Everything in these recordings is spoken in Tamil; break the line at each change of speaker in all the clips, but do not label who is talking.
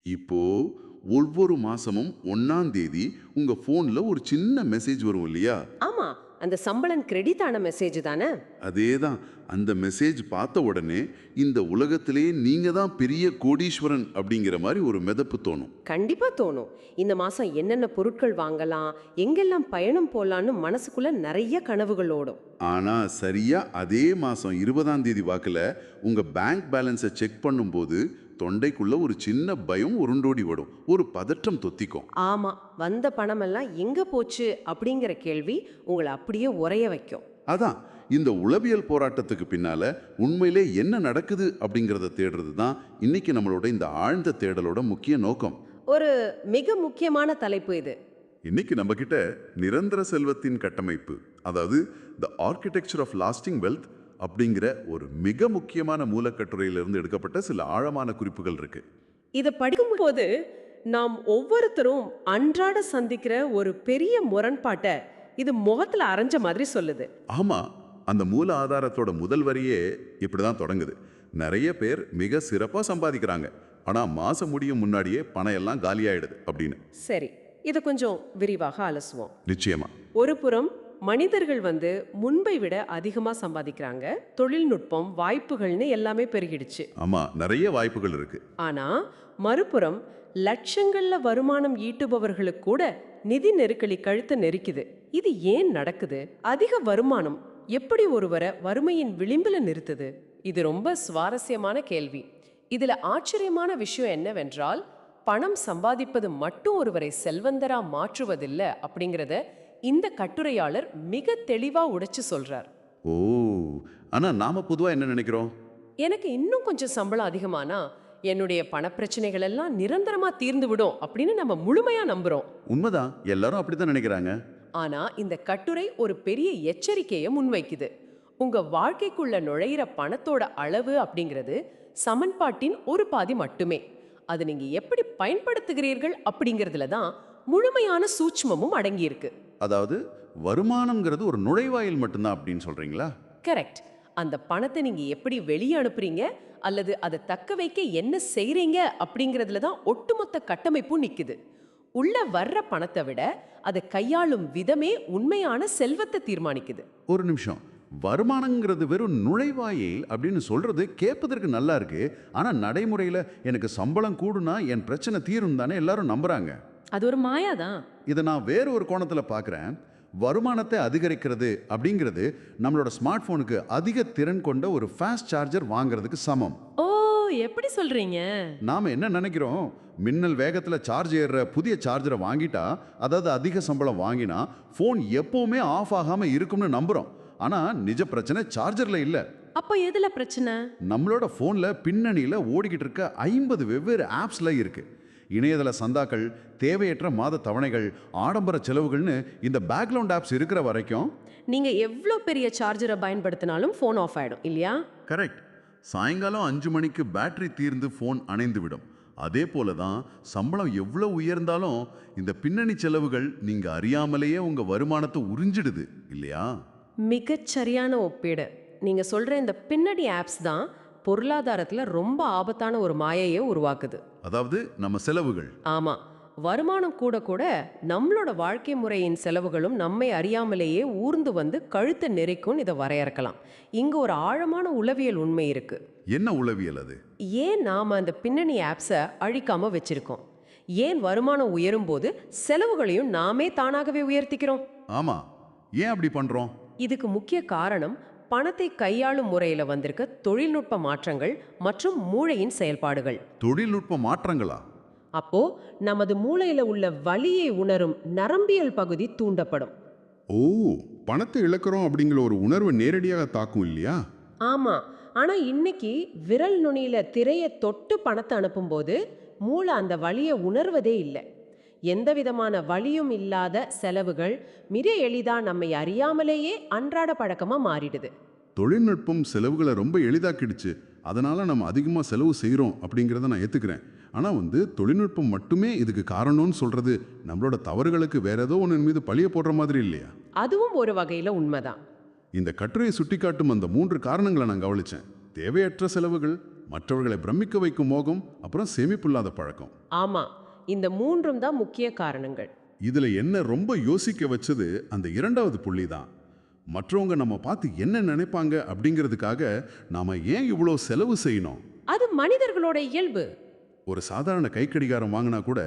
இப்போ ஒவ்வொரு மாசமும் 1ஆம் தேதி உங்க போன்ல ஒரு சின்ன மெசேஜ் வரும் இல்லையா?
ஆமா, அந்த சம்பளம் கிரெடிட் ஆன மெசேஜ் தானே?
அதேதான். அந்த மெசேஜ் பார்த்த உடனே இந்த உலகத்திலேயே நீங்க தான் பெரிய கோடீஸ்வரன் அப்படிங்கிற மாதிரி ஒரு மிதப்பு தோணும்.
கண்டிப்பா தோணும். இந்த மாசம் என்னென்ன பொருட்கள் வாங்கலாம், எங்கெல்லாம் பயணம் போலான்னு மனசுக்குள்ள நிறைய கனவுகள் ஓடும்.
ஆனா சரியா அதே மாசம் 20ஆம் தேதி வாக்குல உங்க பேங்க் பேலன்ஸை செக் பண்ணும்போது தொண்டைக்குள்ள ஒரு சின்ன பயம் உருண்டோடி வரும். ஒரு பதற்றம் தொத்திக்கும்.
ஆமா, வந்த பணமெல்லாம் எங்க போச்சு அப்படிங்கிற கேள்வி உங்களை அப்படியே உறைய வைக்கும்.
அதான் இந்த உளவியல் போராட்டத்துக்கு பின்னால உண்மையிலே என்ன நடக்குது அப்படிங்கறத தேடுறது தான் இன்னைக்கு நம்மளோட இந்த ஆழ்ந்த தேடலோட முக்கிய நோக்கம்.
ஒரு மிக முக்கியமான தலைப்பு இது.
இன்னைக்கு நம்ம கிட்ட நிரந்தர செல்வத்தின் கட்டமைப்பு, அதாவது the architecture of lasting wealth அப்படிங்கிற ஒரு மிக முக்கியமான மூலக்கட்டுரையிலிருந்து எடுக்கப்பட்ட சில ஆழமான குறிப்புகள் இருக்கு.
இதை படிக்கும்போது நாம் ஒவ்வொருத்தரும் அன்றாட சந்திக்கிற ஒரு பெரிய முரண்பாட்டை இது முகத்துல அரைஞ்ச மாதிரி சொல்லுது.
ஆமா, அந்த மூல ஆதாரத்தோட முதல் வரியே இப்படிதான் தொடங்குது. நிறைய பேர் மிக சிறப்பா சம்பாதிக்கிறாங்க, ஆனா மாசம் முடியும் முன்னாடியே பணம் எல்லாம் காலியாயிடுது அப்படின்னு.
சரி, இதை கொஞ்சம் விரிவாக அலசுவோம்.
நிச்சயமா.
ஒரு புறம் மனிதர்கள் முன்பை விட அதிகமா சம்பாதிக்கிறாங்க, தொழில்நுட்பம் வாய்ப்புகள்னு எல்லாமே பெருகிடுச்சு.
ஆமா, நிறைய வாய்ப்புகள் இருக்கு.
ஆனா மறுபுறம் லட்சங்கள்ல வருமானம் ஈட்டுபவர்களுக்கு கூட நிதி நெருக்கடி கழுத்தை நெரிக்குது. இது ஏன் நடக்குது? அதிக வருமானம் எப்படி ஒருவரை வறுமையின் விளிம்புல நிறுத்துது? இது ரொம்ப சுவாரஸ்யமான கேள்வி. இதுல ஆச்சரியமான விஷயம் என்னவென்றால், பணம் சம்பாதிப்பது மட்டும் ஒருவரை செல்வந்தரா மாற்றுவதில்லை அப்படிங்கறத இந்த கட்டுரையாளர் மிக தெளிவா உடைச்சு சொல்றார்.
ஓ, ஆனா நாம பொதுவா என்ன நினைக்கிறோம்?
எனக்கு இன்னும் கொஞ்சம் சம்பளம் அதிகமானா என்னுடைய பணப்பிரச்சனைகள் எல்லாம் நிரந்தரமா தீர்ந்து விடும் அப்படின்னு நம்ம முழுமையா நம்புறோம்.
உண்மைதான், எல்லாரும் அப்படித்தான் நினைக்கிறாங்க.
ஆனா இந்த கட்டுரை ஒரு பெரிய எச்சரிக்கையை முன்வைக்குது. உங்க வாழ்க்கைக்குள்ள நுழையிற பணத்தோட அளவு அப்படிங்கிறது சமன்பாட்டின் ஒரு பாதி மட்டுமே. அது நீங்க எப்படி பயன்படுத்துகிறீர்கள் அப்படிங்கிறதுல தான் முழுமையான சூட்சுமமும் அடங்கி இருக்கு.
அதாவது வருமானம்ங்கிறது ஒரு நுழைவாயில் மட்டும்தான் அப்படின்னு சொல்றீங்களா?
கரெக்ட். அந்த பணத்தை நீங்க எப்படி வெளியே அனுப்புறீங்க அல்லது அதை தக்க வைக்க என்ன செய்றீங்க அப்படிங்கிறதுல தான் ஒட்டுமொத்த கட்டமைப்பும் நிக்குது. உள்ள வர்ற பணத்தை விட அதை கையாளும் விதமே உண்மையான செல்வத்தை தீர்மானிக்குது.
ஒரு நிமிஷம், வருமானங்கிறது வெறும் நுழைவாயில் அப்படின்னு சொல்றது கேட்பதற்கு நல்லா இருக்கு. ஆனா நடைமுறையில எனக்கு சம்பளம் கூடுனா என் பிரச்சனை தீரும் தானே எல்லாரும் நம்புறாங்க.
அது ஒரு மாயாதான்.
இதை நான் வேறு ஒரு கோணத்துல பார்க்குறேன். வருமானத்தை அதிகரிக்கிறது அப்படிங்கிறது நம்மளோட ஸ்மார்ட் போனுக்கு அதிக திறன் கொண்ட ஒரு ஃபாஸ்ட் சார்ஜர் வாங்குறதுக்கு சமம்.
ஓ, எப்படி சொல்றீங்க?
நாம என்ன நினைக்கிறோம், மின்னல் வேகத்துல சார்ஜ் ஏறுற புதிய சார்ஜரை வாங்கிட்டா, அதாவது அதிக சம்பளம் வாங்கினா போன் எப்பவுமே ஆஃப் ஆகாம இருக்கும்னு நம்புறோம். ஆனா நிஜ பிரச்சனை சார்ஜர்ல இல்ல.
அப்ப எதுல பிரச்சனை?
நம்மளோட போன்ல பின்னணியில ஓடிக்கிட்டு இருக்க 50 வெவ்வேறு ஆப்ஸ்ல இருக்கு. இணையதள சந்தாக்கள், தேவையற்ற மாத தவணைகள், ஆடம்பர செலவுகள்னு இந்த பேக்ரவுண்ட் ஆப்ஸ் இருக்கிற வரைக்கும்
நீங்க எவ்வளோ பெரிய சார்ஜரை பயன்படுத்தினாலும் ஃபோன் ஆஃப் ஆயிடும் இல்லையா?
கரெக்ட். சாயங்காலம் 5 மணிக்கு பேட்டரி தீர்ந்து ஃபோன் அணைந்து விடும். அதே போல தான் சம்பளம் எவ்வளவு உயர்ந்தாலும் இந்த பின்னணி செலவுகள் நீங்க அறியாமலேயே உங்க வருமானத்தை உறிஞ்சிடுது இல்லையா?
மிகச்சரியான ஒப்பீடு. நீங்க சொல்ற இந்த பின்னணி ஆப்ஸ் தான் பொருளாதாரத்துல ரொம்ப ஆபத்தான ஒரு மாயையை உருவாக்குது.
அதாவது நம்ம செலவுகள்.
ஆமா, வருமானம் கூட கூட நம்மளோட வாழ்க்கை முறையின் செலவுகளும் நம்மை அறியாமலேயே ஊர்ந்து கழுத்தை நெரிக்கும். இதை வரையறுக்கலாம். இங்க ஒரு ஆழமான உளவியல் உண்மை இருக்கு.
என்ன உளவியல் அது?
ஏன் நாம அந்த பின்னணி ஆப்ஸை அழிக்காம வச்சிருக்கோம்? ஏன் வருமானம் உயரும் போது செலவுகளையும் நாமே தானாகவே உயர்த்திக்கிறோம்?
ஆமா, ஏன் அப்படி பண்றோம்?
இதுக்கு முக்கிய காரணம் பணத்தை கையாளும் முறையில வந்திருக்க தொழில்நுட்ப மாற்றங்கள் மற்றும் மூளையின் செயல்பாடுகள்.
தொழில்நுட்ப மாற்றங்களா?
அப்போ நமது மூளையில உள்ள வலியை உணரும் நரம்பியல் பகுதி தூண்டப்படும்.
ஓ, பணத்தை இழக்கிறோம் அப்படிங்கிற ஒரு உணர்வு நேரடியாக தாக்கும் இல்லையா?
ஆமா, ஆனா இன்னைக்கு விரல் நுனியில திரையை தொட்டு பணத்தை அனுப்பும்போது மூளை அந்த வலியை உணர்வதே இல்லை. எந்த விதமான வலியும் இல்லாத செலவுகள் மிக எளிதா நம்மை அறியாமலேயே அன்றாட பழக்கமா மாறிடுது.
தொழில்நுட்பம் செலவுகளை ரொம்ப எளிதாக்கிடுச்சு. அதனால நம்ம அதிகமாக செலவு செய்கிறோம் அப்படிங்கிறத நான் ஏற்றுக்கிறேன். ஆனால் தொழில்நுட்பம் மட்டுமே இதுக்கு காரணம்னு சொல்றது நம்மளோட தவறுகளுக்கு வேற ஏதோ ஒன்று மீது பழிய போடுற மாதிரி இல்லையா?
அதுவும் ஒரு வகையில உண்மைதான்.
இந்த கட்டுரையை சுட்டிக்காட்டும் அந்த 3 காரணங்களை நான் கவனிச்சேன். தேவையற்ற செலவுகள், மற்றவர்களை பிரமிக்க வைக்கும் மோகம், அப்புறம் சேமிப்பில்லாத பழக்கம்.
ஆமா, இந்த மூன்றும் தான் முக்கிய காரணங்கள்.
இதுல என்ன ரொம்ப யோசிக்க வச்சது அந்த இரண்டாவது புள்ளி தான். மற்றவங்க நம்ம பார்த்து என்ன நினைப்பாங்க அப்படிங்கிறதுக்காக நாம ஏன் இவ்வளோ செலவு செய்யணும்?
அது மனிதர்களோட இயல்பு.
ஒரு சாதாரண கைக்கடிகாரம் வாங்கினா கூட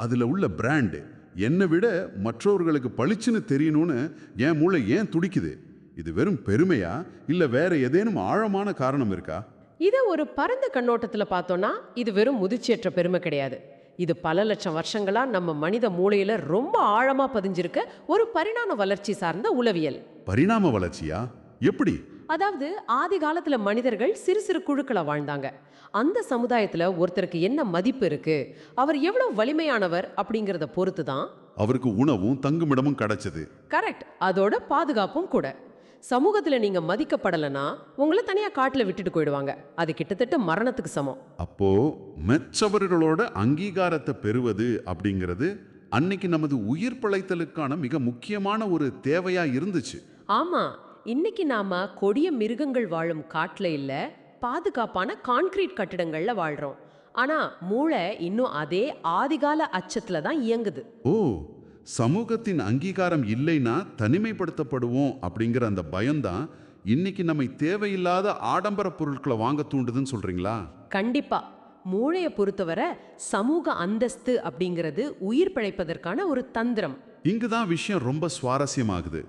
அதுல உள்ள பிராண்டு என்னை விட மற்றவர்களுக்கு பளிச்சுன்னு தெரியணும்னு என் மூளை ஏன் துடிக்குது? இது வெறும் பெருமையா இல்ல வேற ஏதேனும் ஆழமான காரணம் இருக்கா?
இதை ஒரு பரந்த கண்ணோட்டத்துல பார்த்தோம்னா இது வெறும் முதிர்ச்சியற்ற பெருமை கிடையாது. இது பல லட்சம் வருஷங்களா நம்ம மனித மூளையில ரொம்ப ஆழமா பதிஞ்சிருக்க ஒரு பரிணாம வளர்ச்சி சார்ந்த உளவியல்.
பரிணாம வளர்ச்சியா? எப்படி?
அதாவது ஆதி காலத்துல மனிதர்கள் சிறு சிறு குழுக்களா வாழ்ந்தாங்க. அந்த சமுதாயத்துல ஒருத்தருக்கு என்ன மதிப்பு இருக்கு, அவர் எவ்வளவு வலிமையானவர் அப்படிங்கறத பொறுத்து தான்
அவருக்கு உணவும் தங்குமிடமும் கிடைச்சது.
கரெக்ட், அதோட பாதுகாப்பும் கூட. சமூகத்துல நீங்க மதிக்கப்படலைன்னா உங்களை தனியா காட்டுல விட்டுட்டு போயிடுவாங்க. அது கிட்டத்தட்ட மரணத்துக்கு சமம்.
அப்போ மற்றவர்களோட அங்கீகாரத்தை பெறுவது அப்படிங்கிறது அன்னைக்கு நமது உயிர் பிழைத்தலுக்கான மிக முக்கியமான ஒரு தேவையா இருந்துச்சு.
ஆமா, இன்னைக்கு நாம கொடிய மிருகங்கள் வாழும் காட்டுல இல்ல, பாதுகாப்பான கான்கிரீட் கட்டிடங்கள்ல வாழ்றோம். ஆனா மூளை இன்னும் அதே ஆதிகால அச்சத்துல தான் இயங்குது.
ஓ, சமூகத்தின் அங்கீகாரம் இல்லைன்னா தனிமைப்படுத்தப்படுவோம் அப்படிங்கிற அந்த பயம்தான் இன்னைக்கு நம்மை தேவையில்லாத ஆடம்பர பொருட்களை வாங்க தூண்டுதுன்னு சொல்றீங்களா?
கண்டிப்பா. மூளையை பொறுத்தவரை சமூக அந்தஸ்து அப்படிங்கிறது உயிர் பிழைப்பதற்கான ஒரு தந்திரம்.
இங்குதான் விஷயம் ரொம்ப சுவாரஸ்யமாகுது.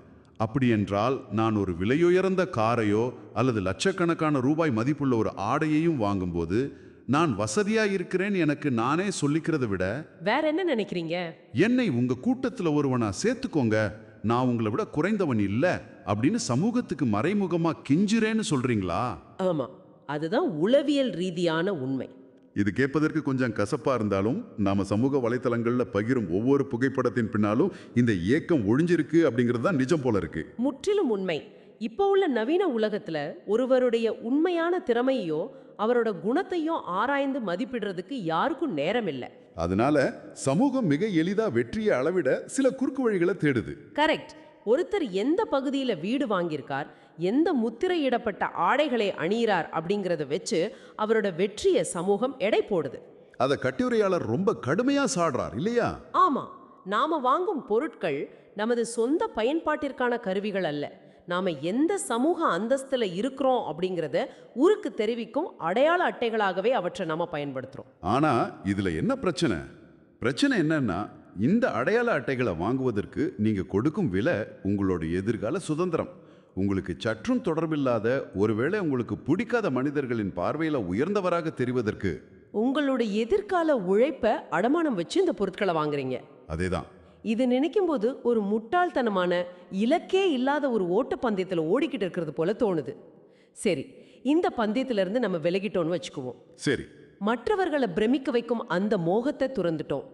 அப்படி என்றால் நான் ஒரு விலையுயர்ந்த காரையோ அல்லது லட்சக்கணக்கான ரூபாய் மதிப்புள்ள ஒரு ஆடையையும் வாங்கும்போது நான் வசதியா இருக்கிறேன் எனக்கு நானே சொல்லிக்கிறத விட
வேற என்ன நினைக்கிறீங்க?
என்னை உங்க கூட்டத்துல ஒருவனா சேர்த்துக்கோங்க, நான் உங்களை விட குறைந்தவன் இல்ல அப்படின்னு சமூகத்துக்கு மறைமுகமா கெஞ்சுறேன்னு சொல்றீங்களா?
ஆமா, அதுதான் உளவியல் ரீதியான உண்மை.
இது கேட்பதற்கு கொஞ்சம் கசப்பா இருந்தாலும் நாம சமூக வலைத்தளங்கள்ல பகிரும் ஒவ்வொரு புகைப்படத்தின் பின்னாலும் இந்த ஏக்கம் ஒழிஞ்சிருக்கு அப்படிங்கிறது தான் நிஜம் போல இருக்கு.
முற்றிலும் உண்மை. இப்போ உள்ள நவீன உலகத்துல ஒருவருடைய உண்மையான திறமையோ அவரோட குணத்தையும் ஆராய்ந்து மதிப்பிடுறதுக்கு யாருக்கும் நேரம் இல்லை.
அதனால சமூகம் மிக எளிதா வெற்றியை அளவிட சில குறுக்கு வழிகளை தேடுது.
கரெக்ட். ஒருத்தர் எந்த பகுதியில வீடு வாங்கியிருக்கார், எந்த முத்திரையிடப்பட்ட ஆடைகளை அணியிறார் அப்படிங்கறத வச்சு அவரோட வெற்றியை சமூகம் எடை போடுது.
அத கட்டுரையாளர் ரொம்ப கடுமையா சாடுறார் இல்லையா?
ஆமா, நாம வாங்கும் பொருட்கள் நமது சொந்த பயன்பாட்டிற்கான கருவிகள் அல்ல. நாம எந்த சமூக அந்தஸ்துல இருக்கிறோம் அப்படிங்கறத ஊருக்கு தெரிவிக்கும் அடையாள அட்டைகளாகவே அவற்றை நாம பயன்படுத்துறோம்.
ஆனா இதுல என்ன பிரச்சனை? பிரச்சனை என்னன்னா இந்த அடையாள அட்டைகளை வாங்குவதற்கு நீங்க கொடுக்கும் விலை உங்களோட எதிர்கால சுதந்திரம். உங்களுக்கு சற்றும் தொடர்பில்லாத, ஒருவேளை உங்களுக்கு பிடிக்காத மனிதர்களின் பார்வையில உயர்ந்தவராக தெரிவதற்கு
உங்களோட எதிர்கால உழைப்பை அடமானம் வச்சு இந்த பொருட்களை வாங்குறீங்க.
அதேதான்.
இது நினைக்கும் போது ஒரு முட்டாள்தனமான, இலக்கே இல்லாத ஒரு ஓட்டப்பந்தயத்துல ஓடிக்கிட்டு இருக்கிறது போல தோணுது. சரி, இந்த பந்தயத்துல இருந்து நம்ம விலகிட்டோம்னு வச்சுக்குவோம்.
சரி,
மற்றவர்களை பிரமிக்க வைக்கும் அந்த மோகத்தை துறந்துட்டோம்.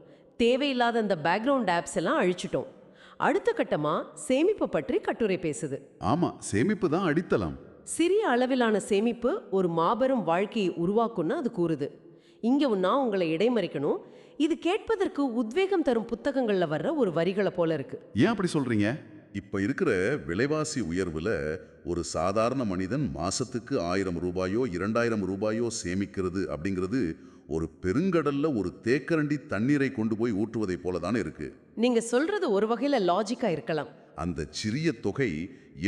தேவையில்லாத அந்த பேக்ரவுண்ட் ஆப்ஸ் எல்லாம் அழிச்சிட்டோம். அடுத்த கட்டமா சேமிப்பு பற்றி கட்டுரை பேசுது.
ஆமா, சேமிப்பு தான் அடித்தளம்.
சிறிய அளவிலான சேமிப்பு ஒரு மாபெரும் வாழ்க்கையை உருவாக்கும்னு அது கூறுது. இங்க நான் உங்களை இடைமறிக்கணும். இது கேட்பதற்கு உத்வேகம் தரும் புத்தகங்கள்ல வர்ற ஒரு வரிகளை போல இருக்கு.
ஏன் அப்படி சொல்றீங்க?
இப்ப இருக்கிற விலைவாசி உயர்வுல ஒரு சாதாரண மனிதன் மாசத்துக்கு 1000 ரூபாயோ 2000 ரூபாயோ சேமிக்கிறது அப்படிங்கிறது ஒரு பெருங்கடல்ல ஒரு தேக்கரண்டி தண்ணீரை கொண்டு போய் ஊற்றுவதை போல தானே இருக்கு.
நீங்க சொல்றது ஒரு வகையில லாஜிக்கா இருக்கலாம்.
அந்த சிறிய தொகை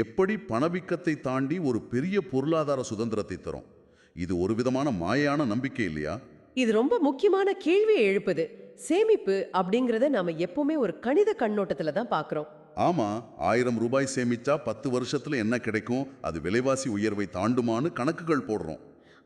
எப்படி பணவீக்கத்தை தாண்டி ஒரு பெரிய பொருளாதார சுதந்திரத்தை தரும்? இது ஒரு விதமான மாயான நம்பிக்கை இல்லையா?
இது ரொம்ப முக்கியமான கேள்வியை எழுப்புது. சேமிப்பு அப்படிங்கறத நாம எப்பவுமே ஒரு கணித கண்ணோட்டத்துல தான் பாக்குறோம்.
ஆமா, 1000 ரூபாய் சேமிச்சா 10 வருஷத்துல என்ன கிடைக்கும், அது விலைவாசி உயர்வை தாண்டுமான்னு கணக்குகள் போடுறோம்.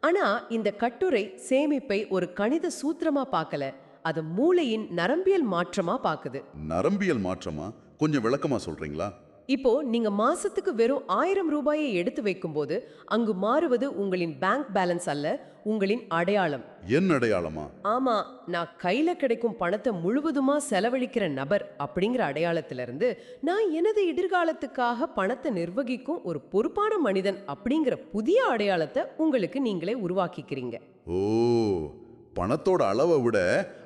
ஆனா இந்த கட்டுரை சேமிப்பை ஒரு கணித சூத்திரமா பார்க்கல, அது மூளையின் நரம்பியல் மாற்றமா பாக்குது.
நரம்பியல் மாற்றமா? கொஞ்சம் விளக்கமா சொல்றீங்களா?
இப்போ நீங்க மாசத்துக்கு வெறும் 1000 ரூபாயை எடுத்து வைக்கும்போது அங்கு மாறுவது உங்களின் பேங்க் பேலன்ஸ் அல்ல, உங்களின் அடையாளம்.
என் அடையாளமா?
ஆமா, நான் கையில கிடைக்கும் பணத்தை முழுவதுமா செலவழிக்கிற நபர் அப்படிங்கிற அடையாளத்திலிருந்து நான் எனது எதிர்காலத்துக்காக பணத்தை நிர்வகிக்கும் ஒரு பொறுப்பான மனிதன் அப்படிங்கிற புதிய அடையாளத்தை உங்களுக்கு நீங்களே உருவாக்கிக்கிறீங்க.
ஓ, பணத்தோட அளவை விட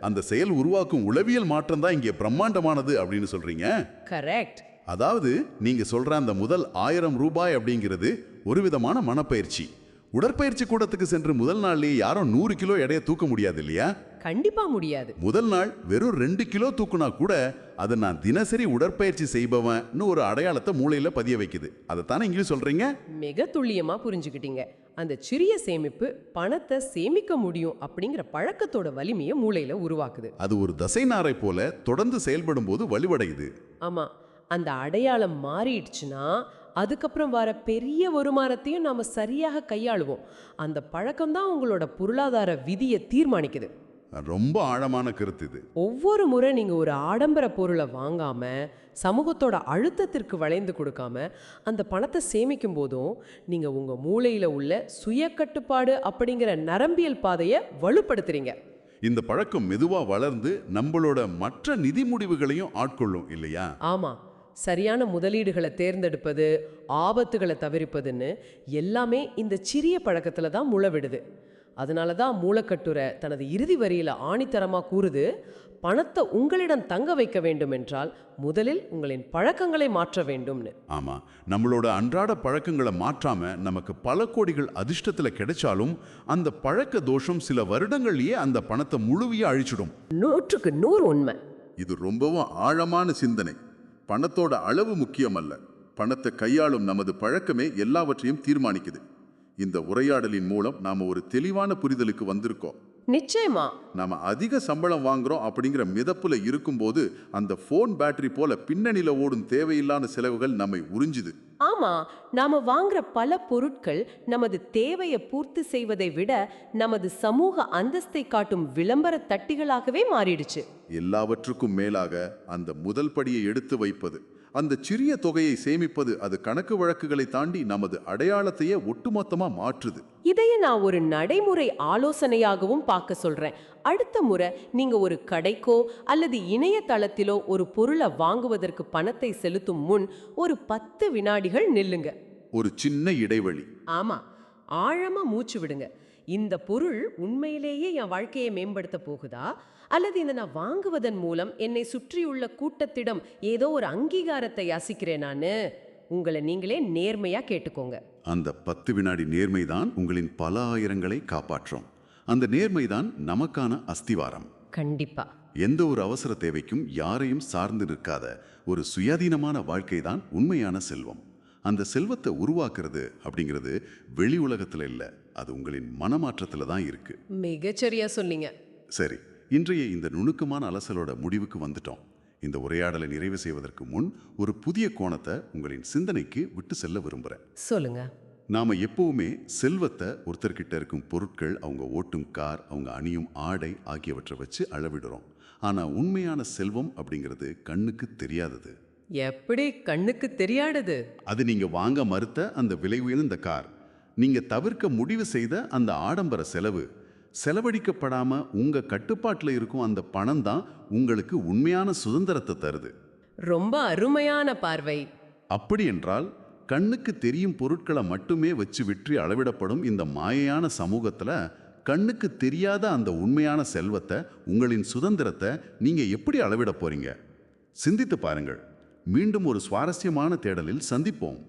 அந்த செயல் உருவாக்கும் உளவியல் மாற்றம் தான் இங்கே பிரம்மாண்டமானது அப்படின்னு சொல்றீங்க.
கரெக்ட்.
அதாவது நீங்க சொல்ற அந்த முதல் 1000 ரூபாய் அப்படிங்கிறது ஒரு விதமான மனப்பயிற்சி. உடற்பயிற்சி கூடத்துக்கு சென்று முதல் நாள்லயே யாரும் 100 கிலோ எடையை தூக்க முடியாது இல்லையா?
கண்டிப்பா முடியாது.
முதல் நாள் வெறும் 2 கிலோ தூக்குனா கூட அதை நான் தினசரி உடற்பயிற்சி செய்பவன்னு ஒரு அடையாளத்தை மூளையில பதிய வைக்குது. அதைத்தானே இங்கேயும் சொல்றீங்க?
மிக துல்லியமா புரிஞ்சுக்கிட்டீங்க. அந்த சிறிய சேமிப்பு பணத்தை சேமிக்க முடியும் அப்படிங்கிற பழக்கத்தோட வலிமையை மூளையில உருவாக்குது.
அது ஒரு தசைநாரை போல தொடர்ந்து செயல்படும் போது வலுவடையுது.
ஆமா, அந்த அடையாளம் மாறிடுச்சுன்னா அதுக்கப்புறம் வர பெரிய வருமானத்தையும் நாம சரியாக கையாளுவோம். அந்த பழக்கம்தான் உங்களோட பொருளாதார விதியை தீர்மானிக்குது.
ரொம்ப ஆழமான கருத்து இது.
ஒவ்வொரு முறை நீங்க ஒரு ஆடம்பர பொருளை வாங்காம, சமூகத்தோட அழுத்தத்திற்கு வளைந்து கொடுக்காம அந்த பணத்தை சேமிக்கும் போதும் நீங்க உங்க மூளையில உள்ள சுய கட்டுப்பாடு அப்படிங்கிற நரம்பியல் பாதையை வலுப்படுத்துறீங்க.
இந்த பழக்கம் மெதுவா வளர்ந்து நம்மளோட மற்ற நிதி முடிவுகளையும் ஆட்கொள்ளும் இல்லையா?
ஆமா, சரியான முதலீடுகளை தேர்ந்தெடுப்பது, ஆபத்துகளை தவிர்ப்பதுன்னு எல்லாமே இந்த சிறிய பழக்கத்துல தான் முளைவிடுது. அதனால தான் மூலக்கட்டுரை தனது இறுதி வரியில ஆணித்தரமா கூறுது, பணத்தை உங்களிடம் தங்க வைக்க வேண்டும் என்றால் முதலில் உங்களின் பழக்கங்களை மாற்ற வேண்டும்னு.
ஆமா, நம்மளோட அன்றாட பழக்கங்களை மாற்றாம நமக்கு பல கோடிகள் அதிர்ஷ்டத்துல கிடைச்சாலும் அந்த பழக்க தோஷம் சில வருடங்கள்லயே அந்த பணத்தை முழுமையா அழிச்சிடும்.
100க்கு 100 உண்மை.
இது ரொம்பவும் ஆழமான சிந்தனை. பணத்தோட அளவு முக்கியமல்ல, பணத்தை கையாளும் நமது பழக்கமே எல்லாவற்றையும் தீர்மானிக்குது. இந்த உரையாடலின் மூலம் நாம ஒரு தெளிவான புரிதலுக்கு வந்திருக்கோம்.
நிச்சயமா.
நாம அதிக சம்பளம் வாங்குறோம் அப்படிங்கிற மிதப்புல இருக்கும்போது அந்த போன் பேட்டரி போல பின்னணியில ஓடும் தேவையில்லாத செலவுகள் நம்மை உறிஞ்சுது.
ஆமா, நாம வாங்குற பல பொருட்கள் நமது தேவையை பூர்த்தி செய்வதை விட நமது சமூக அந்தஸ்தை காட்டும் விளம்பர தட்டிகளாகவே மாறிடுச்சு.
எல்லாவற்றுக்கும் மேலாக அந்த முதல் படியை எடுத்து வைப்பது, அந்த சிறிய தொகையை சேமிப்பது, அது கணக்கு வழக்குகளை தாண்டி நமது அடையாளத்தையே ஒட்டுமொத்தமா மாற்றுது.
இதையே நான் ஒரு நடைமுறை ஆலோசனையாகவும் பார்க்க சொல்றேன். அடுத்த முறை நீங்க ஒரு கடைக்கோ அல்லது இணையதளத்திலோ ஒரு பொருளை வாங்குவதற்கு பணத்தை செலுத்தும் முன் ஒரு 10 வினாடிகள் நில்லுங்க.
ஒரு சின்ன இடைவெளி.
ஆமா, ஆழமா மூச்சு விடுங்க. இந்த பொருள் உண்மையிலேயே என் வாழ்க்கையை மேம்படுத்த போகுதா, அல்லது இதை நான் வாங்குவதன் மூலம் என்னை சுற்றியுள்ள கூட்டத்திடம் ஏதோ ஒரு அங்கீகாரத்தை யாசிக்கிறேனான்னு உங்களை நீங்களே நேர்மையா கேட்டுக்கோங்க.
அந்த 10 வினாடி நேர்மைதான் உங்களின் பல ஆயிரங்களை காப்பாற்றும். அந்த நேர்மைதான் நமக்கான அஸ்திவாரம்.
கண்டிப்பா.
எந்த ஒரு அவசர தேவைக்கும் யாரையும் சார்ந்து நிற்காத ஒரு சுயாதீனமான வாழ்க்கை தான் உண்மையான செல்வம். அந்த செல்வத்தை உருவாக்குறது அப்படிங்கிறது வெளி உலகத்துல இல்ல, அது உங்களின் மனமாற்றத்துல தான் இருக்கு.
மிகச்சரியா சொன்னீங்க.
சரி, இன்றைய இந்த நுணுக்கமான அலசலோட முடிவுக்கு வந்துட்டோம். இந்த உரையாடலை நிறைவு செய்வதற்கு முன் ஒரு புதிய கோணத்தை உங்களின் சிந்தனைக்கு விட்டு செல்ல விரும்புகிறேன்.
சொல்லுங்க.
நாம எப்பவுமே செல்வத்தை ஒருத்தர்கிட்ட இருக்கும் பொருட்கள், அவங்க ஓட்டும் கார், அவங்க அணியும் ஆடை ஆகியவற்றை வச்சு அளவிடுறோம். ஆனா உண்மையான செல்வம் அப்படிங்கிறது கண்ணுக்கு தெரியாதது.
எப்படி கண்ணுக்கு தெரியாதது?
அது நீங்க வாங்க மறுத்த அந்த விலை உயர்ந்த கார், நீங்க தவிர்க்க முடிவு செய்த அந்த ஆடம்பர செலவு, செலவழிக்கப்படாம உங்க கட்டுப்பாட்டில் இருக்கும் அந்த பணம் தான் உங்களுக்கு உண்மையான சுதந்திரத்தை தருது.
ரொம்ப அருமையான பார்வை.
அப்படி என்றால் கண்ணுக்கு தெரியும் பொருட்களை மட்டுமே வச்சு விற்றி அளவிடப்படும் இந்த மாயையான சமூகத்துல கண்ணுக்கு தெரியாத அந்த உண்மையான செல்வத்தை, உங்களின் சுதந்திரத்தை நீங்க எப்படி அளவிட போறீங்க? சிந்தித்து பாருங்கள். மீண்டும் ஒரு சுவாரஸ்யமான தேடலில் சந்திப்போம்.